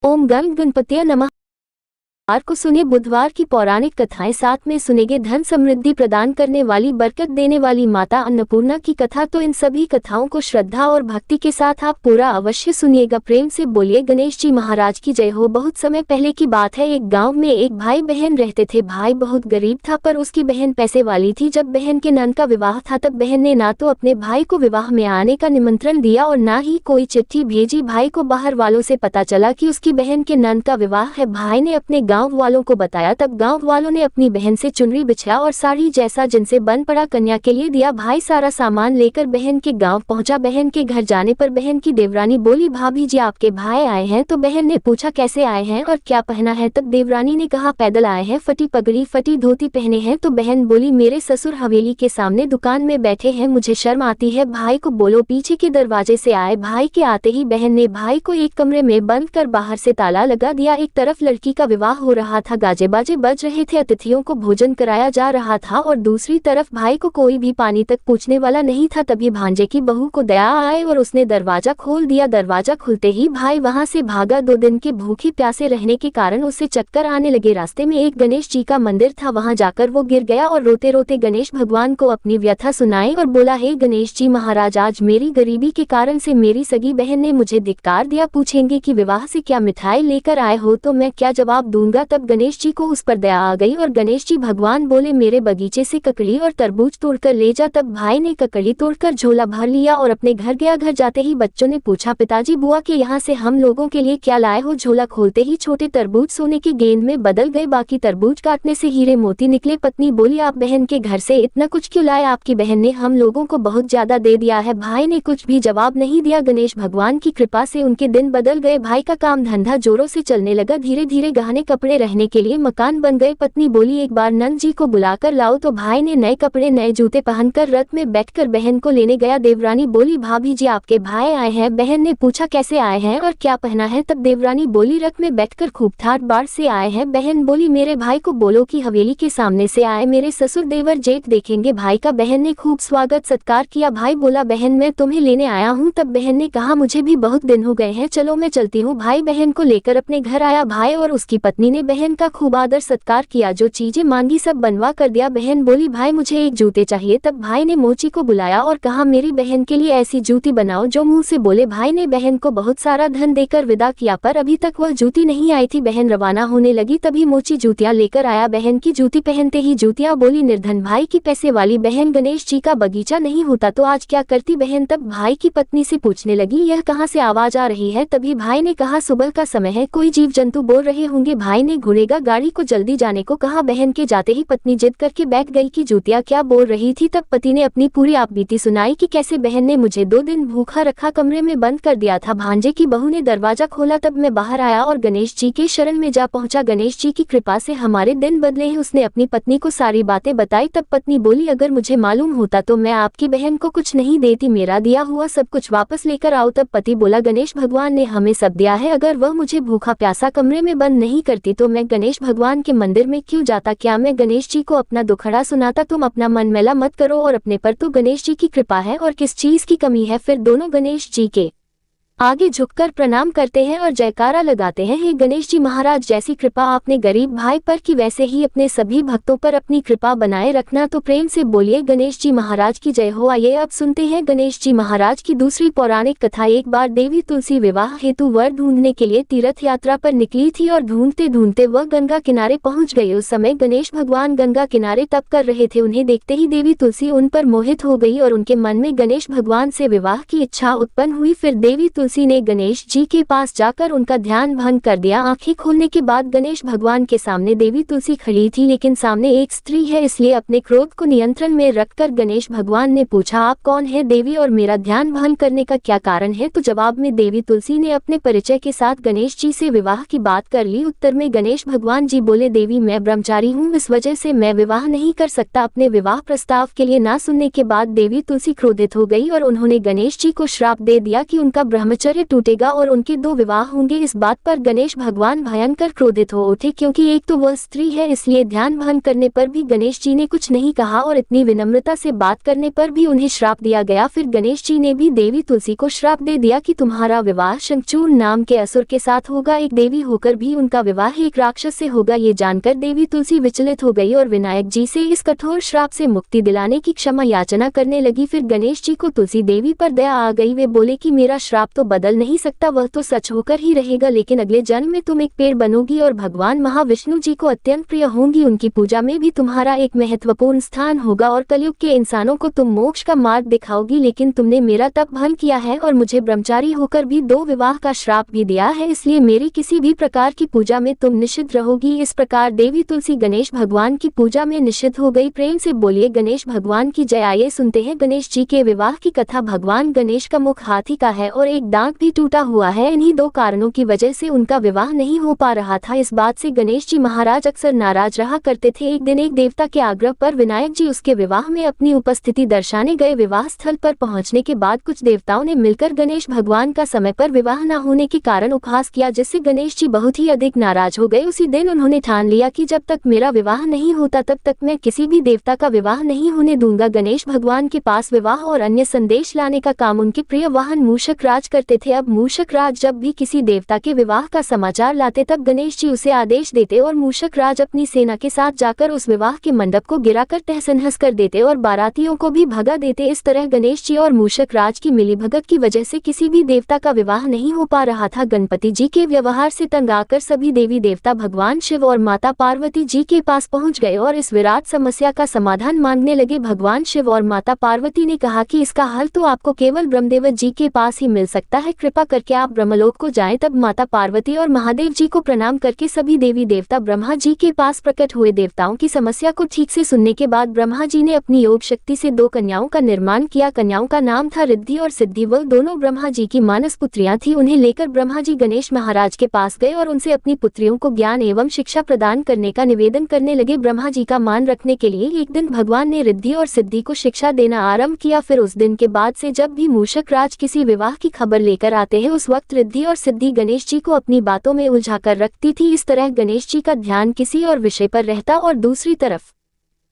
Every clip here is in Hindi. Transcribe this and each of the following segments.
ओम गण गणपतये नमः। बुधवार को सुने बुधवार की पौराणिक कथाएं, साथ में सुनेंगे धन समृद्धि प्रदान करने वाली, बरकत देने वाली माता अन्नपूर्णा की कथा। तो इन सभी कथाओं को श्रद्धा और भक्ति के साथ आप पूरा अवश्य सुनिएगा। प्रेम से बोलिए गणेश जी महाराज की जय हो। बहुत समय पहले की बात है, एक गांव में एक भाई बहन रहते थे। भाई बहुत गरीब था पर उसकी बहन पैसे वाली थी। जब बहन के नंद का विवाह था तब बहन ने ना तो अपने भाई को विवाह में आने का निमंत्रण दिया और ना ही कोई चिट्ठी भेजी। भाई को बाहर वालों से पता चला कि उसकी बहन के नंद का विवाह है। भाई ने अपने गांव वालों को बताया, तब गांव वालों ने अपनी बहन से चुनरी बिछा और साड़ी जैसा जिनसे बन पड़ा कन्या के लिए दिया। भाई सारा सामान लेकर बहन के गांव पहुंचा। बहन के घर जाने पर बहन की देवरानी बोली, भाभी जी आपके भाई आए हैं। तो बहन ने पूछा कैसे आए हैं और क्या पहना है। तब देवरानी ने कहा पैदल आए हैं, फटी पगड़ी फटी धोती पहने हैं। तो बहन बोली मेरे ससुर हवेली के सामने दुकान में बैठे हैं, मुझे शर्म आती है। भाई को बोलो पीछे के दरवाजे से आए। भाई के आते ही बहन ने भाई को एक कमरे में बंद कर बाहर से ताला लगा दिया। एक तरफ लड़की का विवाह हो रहा था, गाजे बाजे बज रहे थे, अतिथियों को भोजन कराया जा रहा था और दूसरी तरफ भाई को कोई भी पानी तक पूछने वाला नहीं था। तभी भांजे की बहू को दया आए और उसने दरवाजा खोल दिया। दरवाजा खुलते ही भाई वहां से भागा। 2 दिन के भूखे प्यासे रहने के कारण उसे चक्कर आने लगे। रास्ते में एक गणेश जी का मंदिर था, वहां जाकर वो गिर गया और रोते रोते गणेश भगवान को अपनी व्यथा सुनाई और बोला, हे गणेश जी महाराज, आज मेरी गरीबी के कारण से मेरी सगी बहन ने मुझे धिक्कार दिया। पूछेंगे कि विवाह से क्या मिठाई लेकर आए हो तो मैं क्या जवाब दूंगा। तब गणेश जी को उस पर दया आ गई और गणेश जी भगवान बोले, मेरे बगीचे से ककड़ी और तरबूज तोड़कर ले जा। तब भाई ने ककड़ी तोड़कर झोला भर लिया और अपने घर गया। घर जाते ही बच्चों ने पूछा, पिताजी बुआ के यहाँ से हम लोगों के लिए क्या लाए हो। झोला खोलते ही छोटे तरबूज सोने की गेंद में बदल गए, बाकी तरबूज काटने से हीरे मोती निकले। पत्नी बोली, आप बहन के घर से इतना कुछ क्यों लाए, आपकी बहन ने हम लोगों को बहुत ज्यादा दे दिया है। भाई ने कुछ भी जवाब नहीं दिया। गणेश भगवान की कृपा से उनके दिन बदल गए। भाई का काम धंधा जोरों से चलने लगा। धीरे धीरे गहने कपड़े, रहने के लिए मकान बन गए। पत्नी बोली, एक बार नंद जी को बुलाकर लाओ। तो भाई ने नए कपड़े नए जूते पहनकर रथ में बैठकर बहन को लेने गया। देवरानी बोली, भाभी जी आपके भाई आए हैं। बहन ने पूछा कैसे आए हैं और क्या पहना है। तब देवरानी बोली, रथ में बैठकर खूब ठाट बाट से आए हैं। बहन बोली, मेरे भाई को बोलो कि हवेली के सामने से आए, मेरे ससुर देवर जेठ देखेंगे भाई का। बहन ने खूब स्वागत सत्कार किया। भाई बोला, बहन मैं तुम्हें लेने आया हूँ। तब बहन ने कहा, मुझे भी बहुत दिन हो गए हैं, चलो मैं चलती हूँ। भाई बहन को लेकर अपने घर आया। भाई और उसकी पत्नी ने बहन का खूब आदर सत्कार किया, जो चीजें मांगी सब बनवा कर दिया। बहन बोली, भाई मुझे एक जूते चाहिए। तब भाई ने मोची को बुलाया और कहा, मेरी बहन के लिए ऐसी जूती बनाओ जो मुंह से बोले। भाई ने बहन को बहुत सारा धन देकर विदा किया, पर अभी तक वह जूती नहीं आई थी। बहन रवाना होने लगी, तभी मोची जूतियां लेकर आया। बहन की जूती पहनते ही जूतियां बोली, निर्धन भाई की पैसे वाली बहन, गणेश जी का बगीचा नहीं होता तो आज क्या करती बहन। तब भाई की पत्नी से पूछने लगी, यह कहाँ से आवाज आ रही है। तभी भाई ने कहा, सुबह का समय है, कोई जीव जंतु बोल रहे होंगे। भाई ने घुड़ेगा गाड़ी को जल्दी जाने को कहा। बहन के जाते ही पत्नी जिद करके बैठ गई कि जूतियां क्या बोल रही थी। तब पति ने अपनी पूरी आपबीती सुनाई कि कैसे बहन ने मुझे 2 दिन भूखा रखा, कमरे में बंद कर दिया था। भांजे की बहू ने दरवाजा खोला, तब मैं बाहर आया और गणेश जी के शरण में जा पहुंचा। गणेश जी की कृपा से हमारे दिन बदले हैं। उसने अपनी पत्नी को सारी बातें बताई। तब पत्नी बोली, अगर मुझे मालूम होता तो मैं आपकी बहन को कुछ नहीं देती, मेरा दिया हुआ सब कुछ वापस लेकर आओ। तब पति बोला, गणेश भगवान ने हमें सब दिया है, अगर वह मुझे भूखा प्यासा कमरे में बंद नहीं करती तो मैं गणेश भगवान के मंदिर में क्यों जाता। क्या मैं गणेश जी को अपना दुखड़ा सुनाता। तुम अपना मन मैला मत करो और अपने पर तो गणेश जी की कृपा है और किस चीज की कमी है। फिर दोनों गणेश जी के आगे झुककर प्रणाम करते हैं और जयकारा लगाते हैं, हे गणेश जी महाराज, जैसी कृपा आपने गरीब भाई पर की वैसे ही अपने सभी भक्तों पर अपनी कृपा बनाए रखना। तो प्रेम से बोलिए गणेश जी महाराज की जय हो। आइए अब सुनते हैं गणेश जी महाराज की दूसरी पौराणिक कथा। एक बार देवी तुलसी विवाह हेतु वर ढूंढने के लिए तीर्थ यात्रा पर निकली थी और ढूंढते ढूंढते वह गंगा किनारे पहुंच गए। उस समय गणेश भगवान गंगा किनारे तप कर रहे थे। उन्हें देखते ही देवी तुलसी उन पर मोहित हो गई और उनके मन में गणेश भगवान से विवाह की इच्छा उत्पन्न हुई। फिर देवी तुलसी ने गणेश जी के पास जाकर उनका ध्यान भंग कर दिया। आंखें खोलने के बाद गणेश भगवान के सामने देवी तुलसी खड़ी थी, लेकिन सामने एक स्त्री है, इसलिए अपने क्रोध को नियंत्रण में रखकर गणेश भगवान ने पूछा, आप कौन है देवी और मेरा ध्यान भंग करने का क्या कारण है। तो जवाब में देवी तुलसी ने अपने परिचय के साथ गणेश जी से विवाह की बात कर ली। उत्तर में गणेश भगवान जी बोले, देवी मैं ब्रह्मचारी हूँ, इस वजह से मैं विवाह नहीं कर सकता। अपने विवाह प्रस्ताव के लिए ना सुनने के बाद देवी तुलसी क्रोधित हो गई और उन्होंने गणेश जी को श्राप दे दिया कि उनका ब्रह्मचर्य ब्रह्मचर्य टूटेगा और उनके 2 विवाह होंगे। इस बात पर गणेश भगवान भयंकर क्रोधित हो उठे, क्योंकि एक तो वह स्त्री है, इसलिए ध्यान भंग करने पर भी गणेश जी ने कुछ नहीं कहा और इतनी विनम्रता से बात करने पर भी उन्हें श्राप दिया गया। फिर गणेश जी ने भी देवी तुलसी को श्राप दे दिया कि तुम्हारा विवाह शंखचूड़ नाम के असुर के साथ होगा। एक देवी होकर भी उनका विवाह एक राक्षस से होगा। ये जानकर देवी तुलसी विचलित हो गई और विनायक जी से इस कठोर श्राप से मुक्ति दिलाने की क्षमा याचना करने लगी। फिर गणेश जी को तुलसी देवी पर दया आ गई। वे बोले कि मेरा श्राप तो बदल नहीं सकता, वह तो सच होकर ही रहेगा, लेकिन अगले जन्म में तुम एक पेड़ बनोगी और भगवान महाविष्णु जी को अत्यंत प्रिय होंगी। उनकी पूजा में भी तुम्हारा एक महत्वपूर्ण स्थान होगा और कलयुग के इंसानों को तुम मोक्ष का मार्ग दिखाओगी। लेकिन तुमने मेरा तप भंग किया है और मुझे ब्रह्मचारी होकर भी 2 विवाह का श्राप भी दिया है, इसलिए मेरी किसी भी प्रकार की पूजा में तुम निषिद्ध रहोगी। इस प्रकार देवी तुलसी गणेश भगवान की पूजा में निषिद्ध हो गई। प्रेम से बोलिए गणेश भगवान की जय। आइए सुनते हैं गणेश जी के विवाह की कथा। भगवान गणेश का मुख हाथी का है और एक दांत भी टूटा हुआ है। इन्हीं 2 कारणों की वजह से उनका विवाह नहीं हो पा रहा था। इस बात से गणेश जी महाराज अक्सर नाराज रहा करते थे। एक दिन एक देवता के आग्रह पर विनायक जी उसके विवाह में अपनी उपस्थिति दर्शाने गए। विवाह स्थल पर पहुंचने के बाद कुछ देवताओं ने मिलकर गणेश भगवान का समय पर विवाह न होने के कारण उपहास किया, जिससे गणेश जी बहुत ही अधिक नाराज हो गए। उसी दिन उन्होंने ठान लिया कि जब तक मेरा विवाह नहीं होता तब तक मैं किसी भी देवता का विवाह नहीं होने दूंगा। गणेश भगवान के पास विवाह और अन्य संदेश लाने का काम उनके प्रिय वाहन मूषक राज करते थे। अब मूषक राज जब भी किसी देवता के विवाह का समाचार लाते तब गणेश जी उसे आदेश देते और मूषक राज अपनी सेना के साथ जाकर उस विवाह के मंडप को गिराकर तहस-नहस कर देते और बारातियों को भी भगा देते। इस तरह गणेश जी और मूषक राज की मिलीभगत की वजह से किसी भी देवता का विवाह नहीं हो पा रहा था। गणपति जी के व्यवहार से तंग आकर सभी देवी देवता भगवान शिव और माता पार्वती जी के पास पहुंच गए और इस विराट समस्या का समाधान मांगने लगे। भगवान शिव और माता पार्वती ने कहा कि इसका हल तो आपको केवल ब्रह्मदेव जी के पास ही मिल सकता है, कृपा करके आप ब्रह्मलोक को जाएं। तब माता पार्वती और महादेव जी को प्रणाम करके सभी देवी देवता ब्रह्मा जी के पास प्रकट हुए। देवताओं की समस्या को ठीक से सुनने के बाद ब्रह्मा जी ने अपनी योग शक्ति से 2 कन्याओं का निर्माण किया। कन्याओं का नाम था रिद्धि और सिद्धि। वह दोनों ब्रह्मा जी की मानस पुत्रियां थी। उन्हें लेकर ब्रह्मा जी गणेश महाराज के पास गए और उनसे अपनी पुत्रियों को ज्ञान एवं शिक्षा प्रदान करने का निवेदन करने लगे। ब्रह्मा जी का मान रखने के लिए एक दिन भगवान ने रिद्धि और सिद्धि को शिक्षा देना आरंभ किया। फिर उस दिन के बाद से जब भी मूषक राज किसी विवाह की खबर लेकर आते हैं उस वक्त रिद्धि और सिद्धि गणेश जी को अपनी बातों में उलझा कर रखती थी। इस तरह गणेश जी का ध्यान किसी और विषय पर रहता और दूसरी तरफ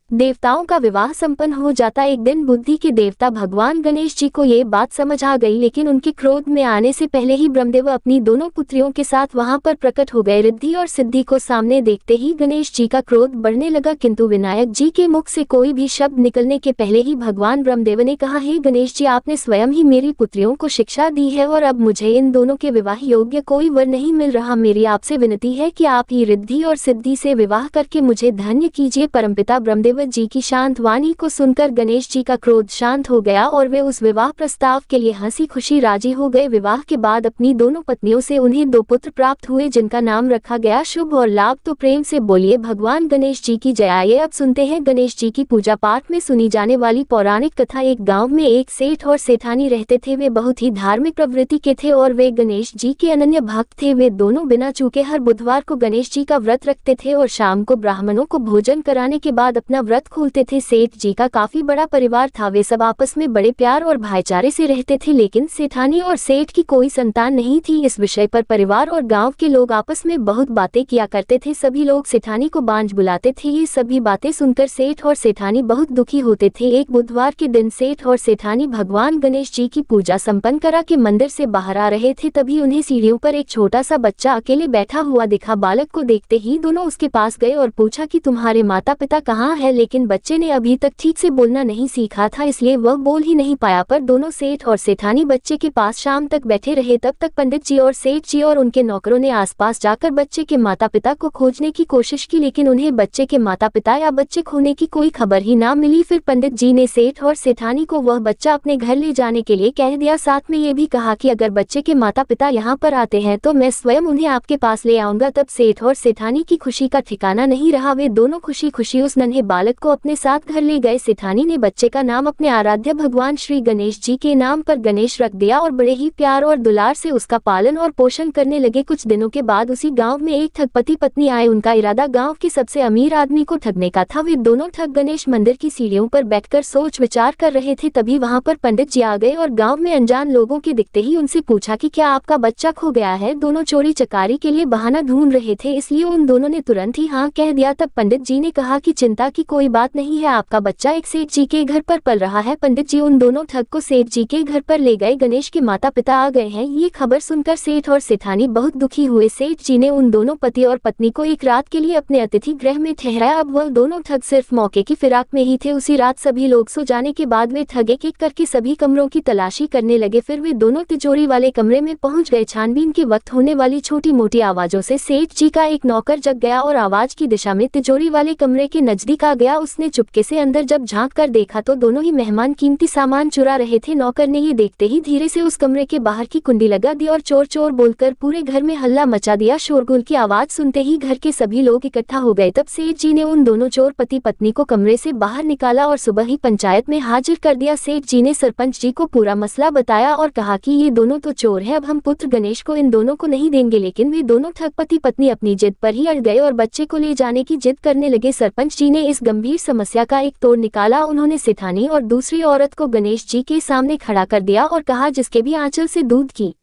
देवताओं का विवाह संपन्न हो जाता। एक दिन बुद्धि के देवता भगवान गणेश जी को ये बात समझ आ गई, लेकिन उनके क्रोध में आने से पहले ही ब्रह्मदेव अपनी दोनों पुत्रियों के साथ वहां पर प्रकट हो गए। रिद्धि और सिद्धि को सामने देखते ही गणेश जी का क्रोध बढ़ने लगा, किंतु विनायक जी के मुख से कोई भी शब्द निकलने के पहले ही भगवान ब्रह्मदेव ने कहा, हे गणेश जी, आपने स्वयं ही मेरी पुत्रियों को शिक्षा दी है और अब मुझे इन दोनों के विवाह योग्य कोई वर नहीं मिल रहा। मेरी आपसे विनती है कि आप ही रिद्धि और सिद्धि से विवाह करके मुझे धन्य कीजिए। परमपिता ब्रह्मदेव जी की शांत वाणी को सुनकर गणेश जी का क्रोध शांत हो गया और वे उस विवाह प्रस्ताव के लिए हंसी खुशी राजी हो गए। विवाह के बाद अपनी दोनों पत्नियों से उन्हें 2 पुत्र प्राप्त हुए, जिनका नाम रखा गया शुभ और लाभ। तो प्रेम से बोलिए भगवान गणेश जी की जय। आइए अब सुनते हैं गणेश जी की पूजा पाठ में सुनी जाने वाली पौराणिक कथा। एक गांव में एक सेठ और सेठानी रहते थे। वे बहुत ही धार्मिक प्रवृत्ति के थे और वे गणेश जी के अनन्य भक्त थे। वे दोनों बिना चूके हर बुधवार को गणेश जी का व्रत रखते थे और शाम को ब्राह्मणों को भोजन कराने के बाद अपना व्रत खोलते थे। सेठ जी का काफी बड़ा परिवार था। वे सब आपस में बड़े प्यार और भाईचारे से रहते थे, लेकिन सेठानी और सेठ की कोई संतान नहीं थी। इस विषय पर परिवार और गांव के लोग आपस में बहुत बातें किया करते थे। सभी लोग सेठानी को बांझ बुलाते थे। ये सभी बातें सुनकर सेठ और सेठानी बहुत दुखी होते थे। एक बुधवार के दिन सेठ और सेठानी भगवान गणेश जी की पूजा संपन्न करा के मंदिर से बाहर आ रहे थे। तभी उन्हें सीढ़ियों पर एक छोटा सा बच्चा अकेले बैठा हुआ दिखा। बालक को देखते ही दोनों उसके पास गए और पूछा कि तुम्हारे माता पिता कहाँ है, लेकिन बच्चे ने अभी तक ठीक से बोलना नहीं सीखा था, इसलिए वह बोल ही नहीं पाया। पर दोनों सेठ और सेठानी बच्चे के पास शाम तक बैठे रहे। तब तक पंडित जी और सेठ जी और उनके नौकरों ने आसपास जाकर बच्चे के माता पिता को खोजने की कोशिश की, लेकिन उन्हें बच्चे के माता पिता या बच्चे खोने की कोई खबर ही ना मिली। फिर पंडित जी ने सेठ और सेठानी को वह बच्चा अपने घर ले जाने के लिए कह दिया। साथ में ये भी कहा कि अगर बच्चे के माता पिता यहाँ पर आते हैं तो मैं स्वयं उन्हें आपके पास ले आऊंगा। तब सेठ और सेठानी की खुशी का ठिकाना नहीं रहा। वे दोनों खुशी खुशी उस नन्हे बालक बालक को अपने साथ घर ले गए। सेठानी ने बच्चे का नाम अपने आराध्य भगवान श्री गणेश जी के नाम पर गणेश रख दिया और बड़े ही प्यार और दुलार से उसका पालन और पोषण करने लगे। कुछ दिनों के बाद उसी गाँव में एक ठग पति पत्नी आए। उनका इरादा गाँव के सबसे अमीर आदमी को ठगने का था। वे दोनों ठग गणेश मंदिर की सीढ़ियों पर बैठकर सोच विचार कर रहे थे। तभी वहां पर पंडित जी आ गए और गांव में अनजान लोगों के दिखते ही उनसे पूछा कि क्या आपका बच्चा खो गया है। दोनों चोरी चकारी के लिए बहाना ढूंढ रहे थे, इसलिए उन दोनों ने तुरंत ही हाँ कह दिया। तब पंडित जी ने कहा कि चिंता की कोई बात नहीं है, आपका बच्चा एक सेठ जी के घर पर पल रहा है। पंडित जी उन दोनों ठग को सेठ जी के घर पर ले गए। गणेश के माता पिता आ गए हैं, ये खबर सुनकर सेठ और सेठानी बहुत दुखी हुए। सेठ जी ने उन दोनों पति और पत्नी को एक रात के लिए अपने अतिथि गृह में ठहराया। अब वह दोनों ठग सिर्फ मौके की फिराक में ही थे। उसी रात सभी लोग सो जाने के बाद वे ठग एक एक करके सभी कमरों की तलाशी करने लगे। फिर वे दोनों तिजोरी वाले कमरे में पहुंच गए। छानबीन के वक्त होने वाली छोटी मोटी आवाजों से सेठ जी का एक नौकर जग गया और आवाज की दिशा में तिजोरी वाले कमरे के नजदीक आ गया। उसने चुपके से अंदर जब झांक कर देखा तो दोनों ही मेहमान कीमती सामान चुरा रहे थे। नौकर ने ये देखते ही धीरे से उस कमरे के बाहर की कुंडी लगा दी और चोर चोर बोलकर पूरे घर में हल्ला मचा दिया। शोरगुल की आवाज सुनते ही घर के सभी लोग इकट्ठा हो गए। तब सेठ जी ने उन दोनों चोर पति पत्नी को कमरे से बाहर निकाला और सुबह ही पंचायत में हाजिर कर दिया। सेठ जी ने सरपंच जी को पूरा मसला बताया और कहा कि ये दोनों तो चोर है, अब हम पुत्र गणेश को इन दोनों को नहीं देंगे। लेकिन वे दोनों ठग पति पत्नी अपनी जिद पर ही अड़ गए और बच्चे को ले जाने की जिद करने लगे। सरपंच जी ने इस गंभीर समस्या का एक तोड़ निकाला। उन्होंने सेठानी और दूसरी औरत को गणेश जी के सामने खड़ा कर दिया और कहा, जिसके भी आंचल से दूध की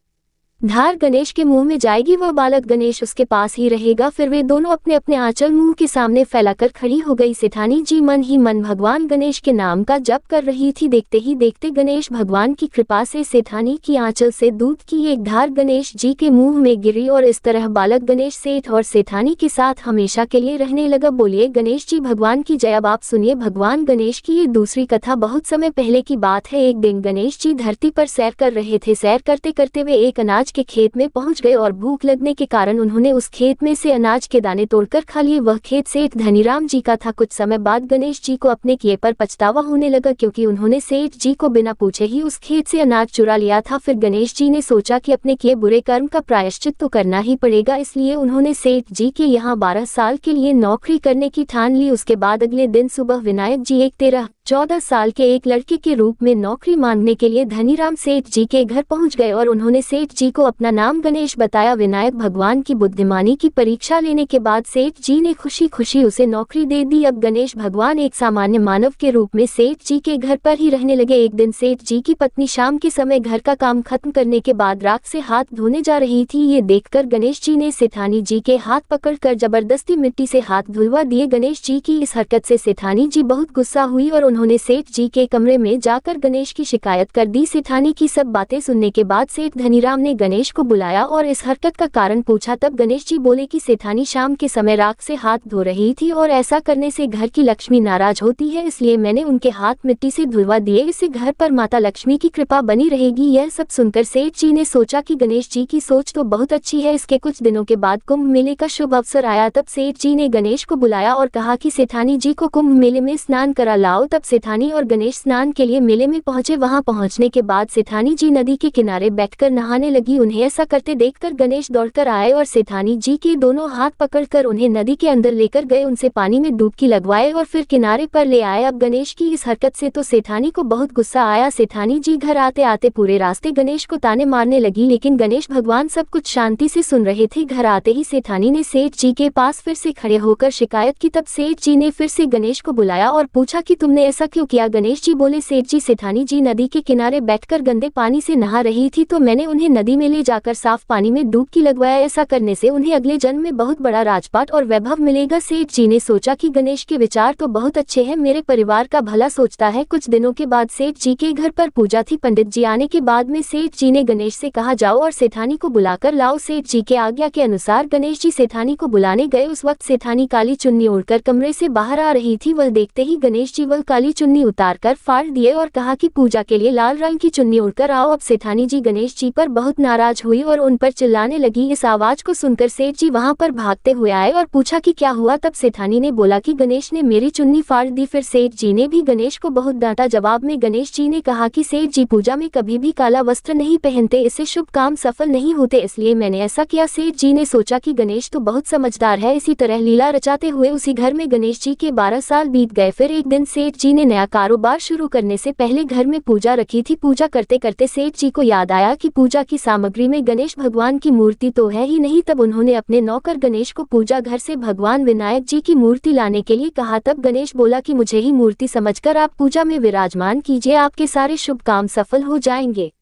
धार गणेश के मुंह में जाएगी वह बालक गणेश उसके पास ही रहेगा। फिर वे दोनों अपने अपने आंचल मुंह के सामने फैलाकर खड़ी हो गई। सेठानी जी मन ही मन भगवान गणेश के नाम का जप कर रही थी। देखते ही देखते गणेश भगवान की कृपा से सेठानी की आंचल से दूध की एक धार गणेश जी के मुंह में गिरी और इस तरह बालक गणेश सेठ और सेठानी के साथ हमेशा के लिए रहने लगा। बोलिए गणेश जी भगवान की जय। अब आप सुनिए भगवान गणेश की ये दूसरी कथा। बहुत समय पहले की बात है। एक दिन गणेश जी धरती पर सैर कर रहे थे। सैर करते करते वे एक अनाज के खेत में पहुंच गए और भूख लगने के कारण उन्होंने उस खेत में से अनाज के दाने तोड़कर खा लिए। वह खेत सेठ धनीराम जी का था। कुछ समय बाद गणेश जी को अपने किए पर पछतावा होने लगा, क्योंकि उन्होंने सेठ जी को बिना पूछे ही उस खेत से अनाज चुरा लिया था। फिर गणेश जी ने सोचा कि अपने किए बुरे कर्म का प्रायश्चित तो करना ही पड़ेगा, इसलिए उन्होंने सेठ जी के यहाँ 12 साल के लिए नौकरी करने की ठान ली। उसके बाद अगले दिन सुबह विनायक जी एक 13-14 साल के एक लड़के के रूप में नौकरी मांगने के लिए धनीराम सेठ जी के घर पहुंच गए और उन्होंने सेठ जी को अपना नाम गणेश बताया। विनायक भगवान की बुद्धिमानी की परीक्षा लेने के बाद सेठ जी ने खुशी खुशी उसे नौकरी दे दी। अब गणेश भगवान एक सामान्य मानव के रूप में सेठ जी के घर पर ही रहने लगे। एक दिन सेठ जी की पत्नी शाम के समय घर का काम खत्म करने के बाद राख से हाथ धोने जा रही थी। ये देखकर गणेश जी ने सेठानी जी के हाथ पकड़कर जबरदस्ती मिट्टी से हाथ धुलवा दिए। गणेश जी की इस हरकत से सेठानी जी बहुत गुस्सा हुई और उन्होंने सेठ जी के कमरे में जाकर गणेश की शिकायत कर दी। सेठानी की सब बातें सुनने के बाद सेठ धनीराम ने गणेश को बुलाया और इस हरकत का कारण पूछा। तब गणेश जी बोले कि सेठानी शाम के समय राख से हाथ धो रही थी और ऐसा करने से घर की लक्ष्मी नाराज होती है, इसलिए मैंने उनके हाथ मिट्टी से धुलवा दिए। इससे घर पर माता लक्ष्मी की कृपा बनी रहेगी। यह सब सुनकर सेठ जी ने सोचा कि गणेश जी की सोच तो बहुत अच्छी है। इसके कुछ दिनों के बाद कुंभ मेले का शुभ अवसर आया। तब सेठ जी ने गणेश को बुलाया और कहा कि सेठानी जी को कुंभ मेले में स्नान करा लाओ। तब सेठानी और गणेश स्नान के लिए मेले में पहुंचे। वहां पहुंचने के बाद सेठानी जी नदी के किनारे बैठकर नहाने लगी। उन्हें ऐसा करते देखकर गणेश दौड़कर आए और सेठानी जी के दोनों हाथ पकड़कर उन्हें नदी के अंदर लेकर गए, उनसे पानी में डुबकी लगवाए और फिर किनारे पर ले आए। अब गणेश की इस हरकत से तो सेठानी को बहुत गुस्सा आया। सेठानी जी घर आते आते पूरे रास्ते गणेश को ताने मारने लगी, लेकिन गणेश भगवान सब कुछ शांति से सुन रहे थे। घर आते ही सेठानी ने सेठ जी के पास फिर से खड़े होकर शिकायत की। तब सेठ जी ने फिर से गणेश को बुलाया और पूछा कि तुमने ऐसा क्यों किया। गणेश जी बोले, सेठ जी सेठानी जी नदी के किनारे बैठकर गंदे पानी से नहा रही थी, तो मैंने उन्हें नदी में ले जाकर साफ पानी में डुबकी लगवाया। ऐसा करने से उन्हें अगले जन्म में बहुत बड़ा राजपाट और वैभव मिलेगा। सेठ जी ने सोचा कि गणेश के विचार तो बहुत अच्छे हैं, मेरे परिवार का भला सोचता है। कुछ दिनों के बाद सेठ जी के घर पर पूजा थी। पंडित जी आने के बाद में सेठ जी ने गणेश से कहा, जाओ और सेठानी को बुलाकर लाओ। सेठ जी के आज्ञा के अनुसार गणेश जी सेठानी को बुलाने गए। उस वक्त सेठानी काली चुन्नी ओढ़कर कमरे से बाहर आ रही थी। वह देखते ही गणेश जी वह काली चुन्नी उतारकर फाड़ दिए और कहा कि पूजा के लिए लाल रंग की चुन्नी ओढ़कर आओ। अब सेठानी जी गणेश जी पर बहुत नाराज हुई और उन पर चिल्लाने लगी। इस आवाज को सुनकर सेठ जी वहां पर भागते हुए आए और पूछा कि क्या हुआ। तब सेठानी ने बोला कि गणेश ने मेरी चुन्नी फाड़ दी। फिर सेठ जी ने भी गणेश को बहुत डांटा। जवाब में गणेश जी ने कहा कि सेठ जी पूजा में कभी भी काला वस्त्र नहीं पहनते, इससे शुभ काम सफल नहीं होते, इसलिए मैंने ऐसा किया। सेठ जी ने सोचा कि गणेश तो बहुत समझदार है। इसी तरह लीला रचाते हुए उसी घर में गणेश जी के 12 साल बीत गए। फिर एक दिन सेठ जी ने नया कारोबार शुरू करने से पहले घर में पूजा रखी थी। पूजा करते करते सेठ जी को याद आया कि पूजा की सामग्री में गणेश भगवान की मूर्ति तो है ही नहीं। तब उन्होंने अपने नौकर गणेश को पूजा घर से भगवान विनायक जी की मूर्ति लाने के लिए कहा। तब गणेश बोला कि मुझे ही मूर्ति समझकर आप पूजा में विराजमान कीजिए, आपके सारे शुभ काम सफल हो जाएंगे।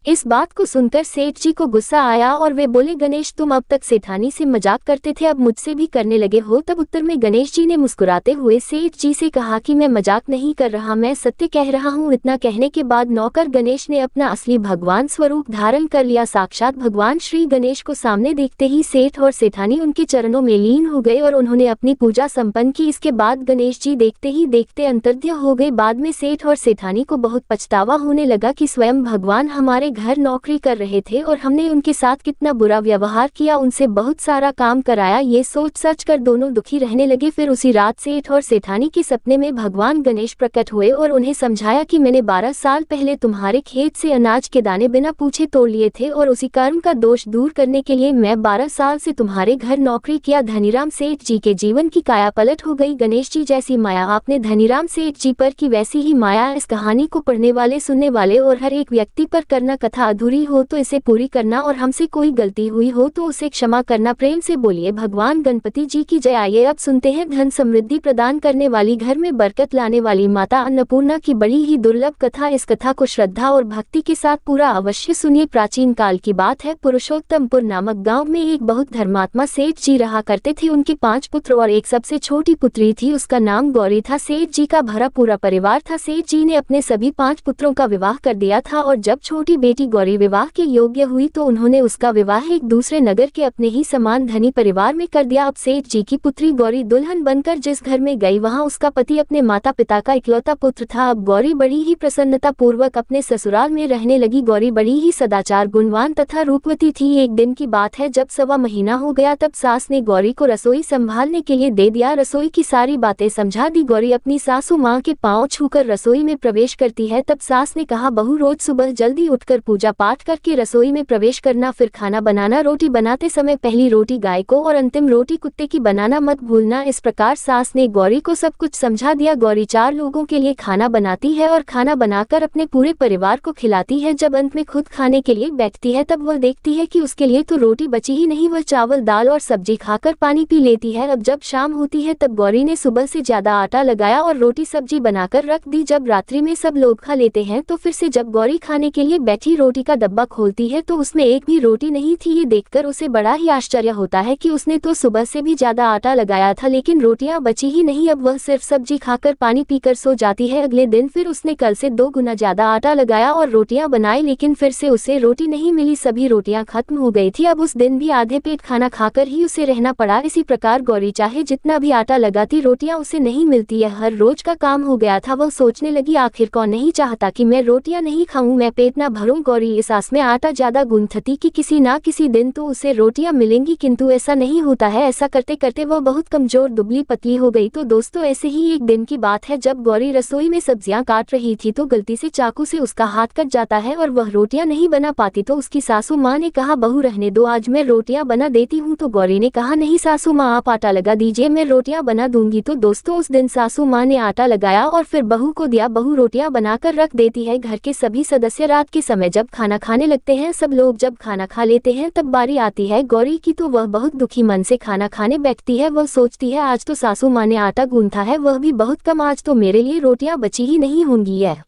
इस बात को सुनकर सेठ जी को गुस्सा आया और वे बोले, गणेश तुम अब तक सेठानी से मजाक करते थे, अब मुझसे भी करने लगे हो। तब उत्तर में गणेश जी ने मुस्कुराते हुए सेठ जी से कहा कि मैं मजाक नहीं कर रहा, मैं सत्य कह रहा हूँ। इतना कहने के बाद नौकर गणेश ने अपना असली भगवान स्वरूप धारण कर लिया। साक्षात भगवान श्री गणेश को सामने देखते ही सेठ और सेठानी उनके चरणों में लीन हो गए और उन्होंने अपनी पूजा संपन्न की। इसके बाद गणेश जी देखते ही देखते अंतर्ध्य हो गए। बाद में सेठ और सेठानी को बहुत पछतावा होने लगा कि स्वयं भगवान हमारे घर नौकरी कर रहे थे और हमने उनके साथ कितना बुरा व्यवहार किया, उनसे बहुत सारा काम कराया। ये सोच सच कर दोनों दुखी रहने लगे। फिर उसी रात सेठ और सेठानी के सपने में भगवान गणेश प्रकट हुए और उन्हें समझाया कि मैंने 12 साल पहले तुम्हारे खेत से अनाज के दाने बिना पूछे तोड़ लिए थे और उसी कर्म का दोष दूर करने के लिए मैं 12 साल से तुम्हारे घर नौकरी किया। धनीराम सेठ जी के जीवन की काया पलट हो गई। गणेश जी जैसी माया आपने धनीराम सेठ जी पर की, वैसी ही माया इस कहानी को पढ़ने वाले, सुनने वाले और हर एक व्यक्ति पर करना। कथा अधूरी हो तो इसे पूरी करना और हमसे कोई गलती हुई हो तो उसे क्षमा करना। प्रेम से बोलिए भगवान गणपति जी की जय। आइए अब सुनते हैं धन समृद्धि प्रदान करने वाली, घर में बरकत लाने वाली माता अन्नपूर्णा की बड़ी ही दुर्लभ कथा। इस कथा को श्रद्धा और भक्ति के साथ पूरा अवश्य सुनिए। प्राचीन काल की बात है। पुरुषोत्तमपुर नामक गाँव में एक बहुत धर्मात्मा सेठ जी रहा करते थे। उनके 5 पुत्र और एक सबसे छोटी पुत्री थी, उसका नाम गौरी था। सेठ जी का भरा पूरा परिवार था। सेठ जी ने अपने सभी 5 पुत्रों का विवाह कर दिया था और जब छोटी बेटी गौरी विवाह के योग्य हुई तो उन्होंने उसका विवाह एक दूसरे नगर के अपने ही समान धनी परिवार में कर दिया। अब सेठ जी की पुत्री गौरी दुल्हन बनकर जिस घर में गई वहां उसका पति अपने माता पिता का इकलौता पुत्र था। अब गौरी बड़ी ही प्रसन्नता पूर्वक अपने ससुराल में रहने लगी। गौरी बड़ी ही सदाचार, गुणवान तथा रूपवती थी। एक दिन की बात है, जब 1.25 महीना हो गया तब सास ने गौरी को रसोई संभालने के लिए दे दिया। रसोई की सारी बातें समझा दी। गौरी अपनी सासू माँ के पांव छूकर रसोई में प्रवेश करती है। तब सास ने कहा, बहू रोज सुबह जल्दी उठकर पूजा पाठ करके रसोई में प्रवेश करना, फिर खाना बनाना। रोटी बनाते समय पहली रोटी गाय को और अंतिम रोटी कुत्ते की बनाना मत भूलना। इस प्रकार सास ने गौरी को सब कुछ समझा दिया। गौरी 4 लोगों के लिए खाना बनाती है और खाना बनाकर अपने पूरे परिवार को खिलाती है। जब अंत में खुद खाने के लिए बैठती है तब वह देखती है कि उसके लिए तो रोटी बची ही नहीं। वह चावल, दाल और सब्जी खाकर पानी पी लेती है। अब जब शाम होती है तब गौरी ने सुबह से ज्यादा आटा लगाया और रोटी सब्जी बनाकर रख दी। जब रात्रि में सब लोग खा लेते हैं तो फिर से जब गौरी खाने के लिए बैठी रोटी का डब्बा खोलती है तो उसमें एक भी रोटी नहीं थी। ये देखकर उसे बड़ा ही आश्चर्य होता है कि उसने तो सुबह से भी ज्यादा आटा लगाया था लेकिन रोटियां बची ही नहीं। अब वह सिर्फ सब्जी खाकर पानी पीकर सो जाती है। अगले दिन फिर उसने कल से 2 गुना ज्यादा आटा लगाया और रोटियां बनाई लेकिन फिर से उसे रोटी नहीं मिली, सभी रोटियां खत्म हो गई थी। अब उस दिन भी आधे पेट खाना खाकर ही उसे रहना पड़ा। इसी प्रकार गौरी चाहे जितना भी आटा लगाती रोटियां उसे नहीं मिलती है। हर रोज का काम हो गया था। वह सोचने लगी, आखिर कौन नहीं चाहता कि मैं रोटियां नहीं खाऊं, मैं पेट ना भरूं। गौरी इस आस में आटा ज्यादा गूंथती कि किसी ना किसी दिन तो उसे रोटियां मिलेंगी, किंतु ऐसा नहीं होता है। ऐसा करते करते वह बहुत कमजोर, दुबली पतली हो गई। तो दोस्तों, ऐसे ही एक दिन की बात है, जब गौरी रसोई में सब्जियां काट रही थी तो गलती से चाकू से उसका हाथ कट जाता है और वह रोटियां नहीं बना पाती। तो उसकी सासू माँ ने कहा, बहू रहने दो, आज मैं रोटियां बना देती हूँ। तो गौरी ने कहा, नहीं सासू माँ, आप आटा लगा दीजिए, मैं रोटियां बना दूंगी। तो दोस्तों, उस दिन सासू माँ ने आटा लगाया और फिर बहू को दिया। बहू रोटियां बनाकर रख देती है। घर के सभी सदस्य रात के समय जब खाना खाने लगते हैं, सब लोग जब खाना खा लेते हैं तब बारी आती है गौरी की। तो वह बहुत दुखी मन से खाना खाने बैठती है। वह सोचती है, आज तो सासू माँ ने आटा गूंथा है, वह भी बहुत कम, आज तो मेरे लिए रोटियां बची ही नहीं होंगी। यह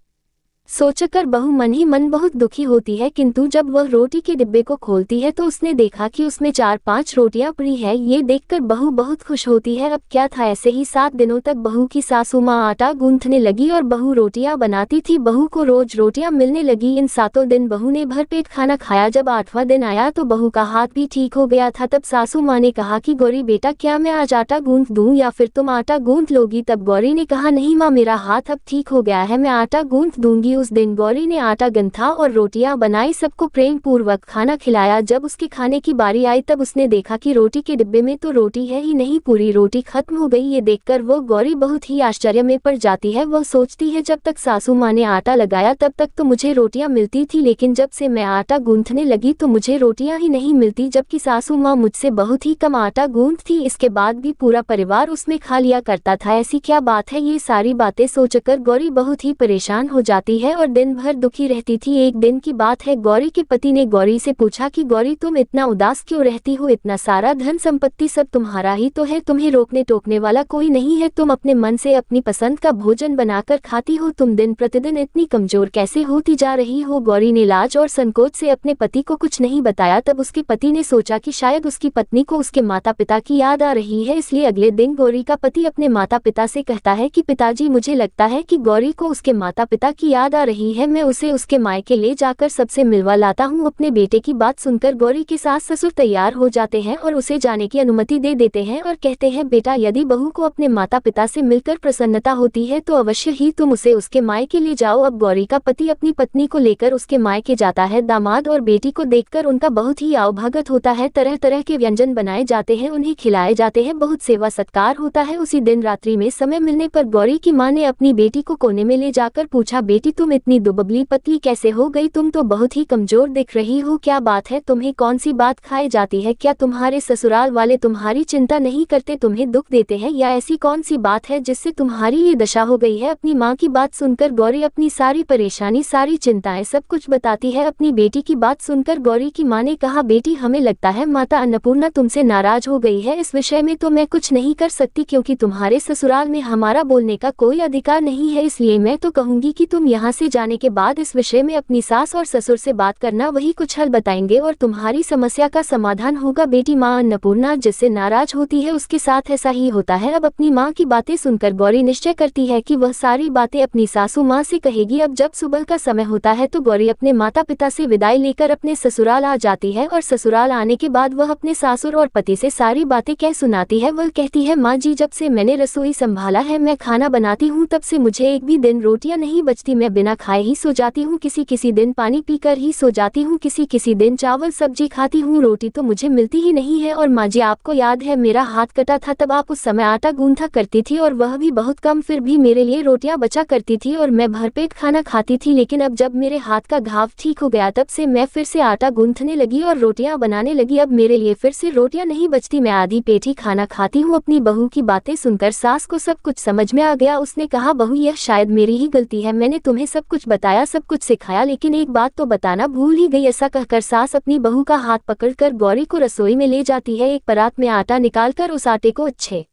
सोचकर बहू मन ही मन बहुत दुखी होती है, किंतु जब वह रोटी के डिब्बे को खोलती है तो उसने देखा कि उसमें 4-5 रोटियां पड़ी है। ये देखकर बहू बहुत खुश होती है। अब क्या था, ऐसे ही 7 दिनों तक बहू की सासू माँ आटा गूंथने लगी और बहू रोटियां बनाती थी। बहू को रोज रोटियां मिलने लगी। इन 7 दिन बहू ने भरपेट खाना खाया। जब 8वां दिन आया तो बहू का हाथ भी ठीक हो गया था। तब सासू माँ ने कहा कि गौरी बेटा, क्या मैं आज आटा गूंथ दूं या फिर तुम आटा गूंथ लोगी? तब गौरी ने कहा, नहीं माँ, मेरा हाथ अब ठीक हो गया है, मैं आटा गूंथ दूंगी। लगी। उस दिन गौरी ने आटा गूंथा और रोटियां बनाई, सबको प्रेम पूर्वक खाना खिलाया। जब उसके खाने की बारी आई तब उसने देखा कि रोटी के डिब्बे में तो रोटी है ही नहीं, पूरी रोटी खत्म हो गई। ये देखकर वो गौरी बहुत ही आश्चर्य में पड़ जाती है। वह सोचती है जब तक सासू माँ ने आटा लगाया तब तक तो मुझे रोटियां मिलती थी, लेकिन जब से मैं आटा गूंथने लगी तो मुझे रोटियां ही नहीं मिलती, जबकि सासू माँ मुझसे बहुत ही कम आटा गूंथती, इसके बाद भी पूरा परिवार उसमें खा लिया करता था। ऐसी क्या बात है? ये सारी बातें सोचकर गौरी बहुत ही परेशान हो जाती है और दिन भर दुखी रहती थी। एक दिन की बात है, गौरी के पति ने गौरी से पूछा कि गौरी तुम इतना उदास क्यों रहती हो? इतना सारा धन संपत्ति सब तुम्हारा ही तो है, तुम्हें रोकने टोकने वाला कोई नहीं है, तुम अपने मन से अपनी पसंद का भोजन बनाकर खाती हो, तुम दिन प्रतिदिन इतनी कमजोर कैसे होती जा रही हो? गौरी ने लाज और संकोच से अपने पति को कुछ नहीं बताया। तब उसके पति ने सोचा कि शायद उसकी पत्नी को उसके माता पिता की याद आ रही है, इसलिए अगले दिन गौरी का पति अपने माता पिता से कहता है कि पिताजी, मुझे लगता है कि गौरी को उसके माता पिता की याद आ रही है, मैं उसे उसके मायके ले जाकर सबसे मिलवा लाता हूँ। अपने बेटे की बात सुनकर गौरी के सास ससुर तैयार हो जाते हैं और उसे जाने की अनुमति दे देते हैं और कहते हैं बेटा, यदि बहू को अपने माता पिता से मिलकर प्रसन्नता होती है तो अवश्य ही तुम उसे उसके मायके ले जाओ। अब गौरी का पति अपनी पत्नी को लेकर उसके मायके जाता है। दामाद और बेटी को देखकर उनका बहुत ही आवभगत होता है, तरह तरह के व्यंजन बनाए जाते हैं, उन्हें खिलाए जाते हैं, बहुत सेवा सत्कार होता है। उसी दिन रात्रि में समय मिलने पर गौरी की माँ ने अपनी बेटी को कोने में ले जाकर पूछा, बेटी तुम इतनी दुबली पतली कैसे हो गई? तुम तो बहुत ही कमजोर दिख रही हो, क्या बात है? तुम्हें कौन सी बात खाई जाती है? क्या तुम्हारे ससुराल वाले तुम्हारी चिंता नहीं करते, तुम्हें दुख देते हैं, या ऐसी कौन सी बात है जिससे तुम्हारी ये दशा हो गई है? अपनी माँ की बात सुनकर गौरी अपनी सारी परेशानी, सारी चिंताएं सब कुछ बताती है। अपनी बेटी की बात सुनकर गौरी की माँ ने कहा, बेटी हमें लगता है माता अन्नपूर्णा तुमसे नाराज हो गई है, इस विषय में तो मैं कुछ नहीं कर सकती क्योंकि तुम्हारे ससुराल में हमारा बोलने का कोई अधिकार नहीं है, इसलिए मैं तो कहूंगी कि तुम यहाँ से जाने के बाद इस विषय में अपनी सास और ससुर से बात करना, वही कुछ हल बताएंगे और तुम्हारी समस्या का समाधान होगा। बेटी माँ अन्नपूर्णा जिससे नाराज होती है उसके साथ ऐसा ही होता है। अब अपनी माँ की बातें सुनकर गौरी निश्चय करती है कि वह सारी बातें अपनी सासू माँ से कहेगी। अब जब सुबह का समय होता है तो गौरी अपने माता पिता से विदाई लेकर अपने ससुराल आ जाती है और ससुराल आने के बाद वह अपने सासुर और पति से सारी बातें कह सुनाती है। वह कहती है, माँ जी, जब से मैंने रसोई संभाला है, मैं खाना बनाती हूँ, तब से मुझे एक भी दिन रोटियां नहीं बचती, मैं बिना खाए ही सो जाती हूँ, किसी दिन पानी पीकर ही सो जाती हूँ, किसी दिन चावल सब्जी खाती हूँ, रोटी तो मुझे मिलती ही नहीं है। और माँ जी, आपको याद है मेरा हाथ कटा था, तब आप उस समय आटा गूंथा करती थी और वह भी बहुत कम, फिर भी मेरे लिए रोटियां बचा करती थी और मैं भरपेट खाना खाती थी। लेकिन अब जब मेरे हाथ का घाव ठीक हो गया तब से मैं फिर से आटा गूंथने लगी और रोटियां बनाने लगी, अब मेरे लिए फिर से रोटियां नहीं बचती, मैं आधी पेट ही खाना खाती हूँ। अपनी बहू की बातें सुनकर सास को सब कुछ समझ में आ गया। उसने कहा, बहू यह शायद मेरी ही गलती है, मैंने तुम्हें सब कुछ बताया, सब कुछ सिखाया, लेकिन एक बात तो बताना भूल ही गई। ऐसा कहकर सास अपनी बहू का हाथ पकड़कर गौरी को रसोई में ले जाती है। एक परात में आटा निकालकर उस आटे को अच्छे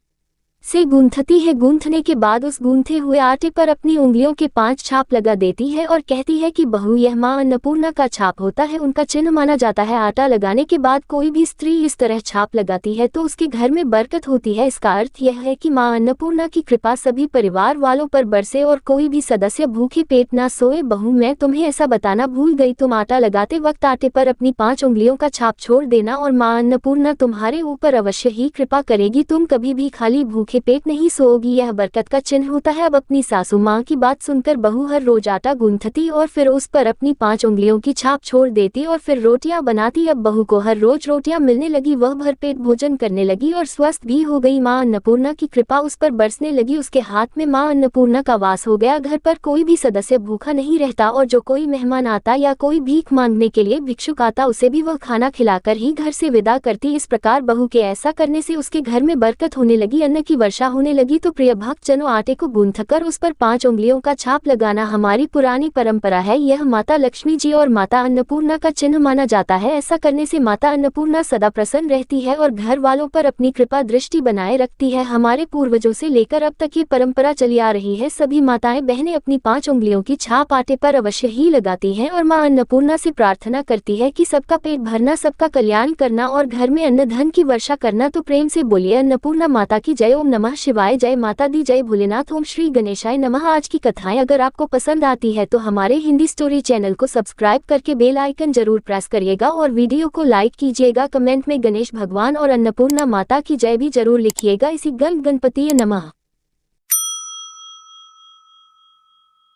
से गूंथती है। गूंथने के बाद उस गूंथे हुए आटे पर अपनी उंगलियों के 5 छाप लगा देती है और कहती है कि बहू, यह माँ अन्नपूर्णा का छाप होता है, उनका चिन्ह माना जाता है। आटा लगाने के बाद कोई भी स्त्री इस तरह छाप लगाती है तो उसके घर में बरकत होती है। इसका अर्थ यह है कि माँ अन्नपूर्णा की कृपा सभी परिवार वालों पर बरसे और कोई भी सदस्य भूखे पेट ना सोए। बहू, मैं तुम्हें ऐसा बताना भूल गई, तुम आटा लगाते वक्त आटे पर अपनी 5 उंगलियों का छाप छोड़ देना और माँ अन्नपूर्णा तुम्हारे ऊपर अवश्य ही कृपा करेगी, तुम कभी भी खाली भूखे पेट नहीं सोओगी, यह बरकत का चिन्ह होता है। अब अपनी सासू माँ की बात सुनकर बहू हर रोज आटा गूंथती और फिर उस पर अपनी 5 उंगलियों की छाप छोड़ देती और फिर रोटियां बनाती। अब बहू को हर रोज रोटियां मिलने लगी, वह भरपेट भोजन करने लगी और स्वस्थ भी हो गई। माँ अन्नपूर्णा की कृपा उस पर बरसने लगी, उसके हाथ में माँ अन्नपूर्णा का वास हो गया। घर पर कोई भी सदस्य भूखा नहीं रहता और जो कोई मेहमान आता या कोई भीख मांगने के लिए भिक्षुक आता उसे भी वह खाना खिलाकर ही घर से विदा करती। इस प्रकार बहू के ऐसा करने से उसके घर में बरकत होने लगी, अन्न की वर्षा होने लगी। तो प्रिय भक्तजनों, आटे को गूंथकर उस पर 5 उंगलियों का छाप लगाना हमारी पुरानी परंपरा है। यह माता लक्ष्मी जी और माता अन्नपूर्णा का चिन्ह माना जाता है। ऐसा करने से माता अन्नपूर्णा सदा प्रसन्न रहती है और घर वालों पर अपनी कृपा दृष्टि बनाए रखती है। हमारे पूर्वजों से लेकर अब तक ये परंपरा चली आ रही है। सभी माताएं बहनें अपनी 5 उंगलियों की छाप आटे पर अवश्य ही लगाती हैं और माँ अन्नपूर्णा से प्रार्थना करती है कि सबका पेट भरना, सबका कल्याण करना और घर में अन्न धन की वर्षा करना। तो प्रेम से बोलिए अन्नपूर्णा माता की जय। ओम नमः शिवाय, जय माता दी, जय भोलेनाथ, ओम श्री गणेशाय नमः। आज की कथाएं अगर आपको पसंद आती है तो हमारे हिंदी स्टोरी चैनल को सब्सक्राइब करके बेल आइकन जरूर प्रेस करिएगा और वीडियो को लाइक कीजिएगा। कमेंट में गणेश भगवान और अन्नपूर्णा माता की जय भी जरूर लिखिएगा। इसी गणपति नमः।